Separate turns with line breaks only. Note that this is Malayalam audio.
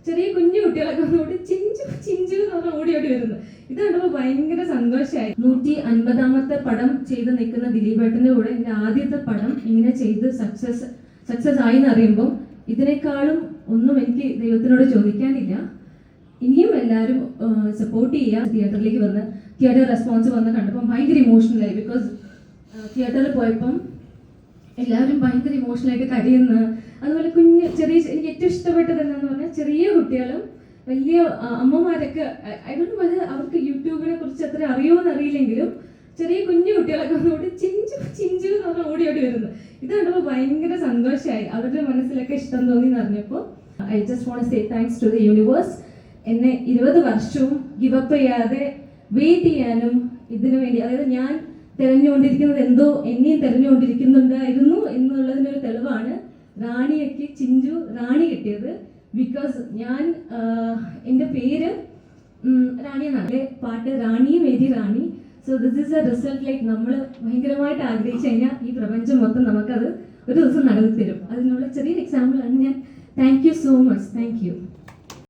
ചെറിയ കുഞ്ഞു കുട്ടികളൊക്കെ ഒന്നുകൂടി ചിഞ്ചു ചിഞ്ചു എന്ന് പറഞ്ഞാൽ ഓടി വരുന്നു. ഇത് കണ്ടപ്പോൾ ഭയങ്കര സന്തോഷമായി. 150ാമത്തെ പടം ചെയ്ത് നിൽക്കുന്ന ദിലീപേട്ടൻ്റെ കൂടെ എൻ്റെ ആദ്യത്തെ പടം ഇങ്ങനെ ചെയ്ത് സക്സസ് ആയി എന്നറിയുമ്പം ഇതിനേക്കാളും ഒന്നും എനിക്ക് ദൈവത്തിനോട് ചോദിക്കാനില്ല. ഇനിയും എല്ലാവരും സപ്പോർട്ട് ചെയ്യുക. തിയേറ്ററിലേക്ക് വന്ന് തിയേറ്റർ റെസ്പോൺസ് വന്ന് കണ്ടപ്പം ഭയങ്കര ഇമോഷണലായി. ബിക്കോസ് തിയേറ്ററിൽ പോയപ്പം എല്ലാവരും ഭയങ്കര ഇമോഷണലായിട്ട് കരയുന്നു. അതുപോലെ കുഞ്ഞ് ചെറിയ എനിക്ക് ഏറ്റവും ഇഷ്ടപ്പെട്ടത് എന്താണെന്ന് പറഞ്ഞാൽ ചെറിയ കുട്ടികളും വലിയ അമ്മമാരൊക്കെ ഐ ഡോണ്ട് നോ അവർക്ക് യൂട്യൂബിനെ കുറിച്ച് അത്ര അറിയുമോന്ന് അറിയില്ലെങ്കിലും ചെറിയ കുഞ്ഞു കുട്ടികളൊക്കെ ഒന്നുകൂടി ചിഞ്ചു ചിഞ്ചു എന്ന് പറഞ്ഞാൽ ഓടി വരുന്നു. ഇത് കണ്ടപ്പോൾ ഭയങ്കര സന്തോഷമായി. അവരുടെ മനസ്സിലൊക്കെ ഇഷ്ടം തോന്നി എന്ന് അറിഞ്ഞപ്പോൾ I just want to say thanks to the universe. എന്നെ 20 വർഷവും ഗിവപ്പ് ചെയ്യാതെ വെയിറ്റ് ചെയ്യാനും ഇതിനു വേണ്ടി, അതായത് ഞാൻ തിരഞ്ഞുകൊണ്ടിരിക്കുന്നത് എന്തോ എന്നെയും തിരഞ്ഞുകൊണ്ടിരിക്കുന്നുണ്ടായിരുന്നു എന്നുള്ളതിനൊരു തെളിവാണ് റാണിയൊക്കെ ചിഞ്ചു റാണി കിട്ടിയത്. ബിക്കോസ് ഞാൻ എൻ്റെ പേര് റാണി എന്നാണ്, പാട്ട് Rani Mary Rani. So this is a result. Like നമ്മൾ ഭയങ്കരമായിട്ട് ആഗ്രഹിച്ചു കഴിഞ്ഞാൽ ഈ പ്രപഞ്ചം മൊത്തം നമുക്കത് ഒരു ദിവസം നടന്നു തരും. അതിനുള്ള ചെറിയൊരു എക്സാമ്പിളാണ് ഞാൻ. Thank you so much. Thank you.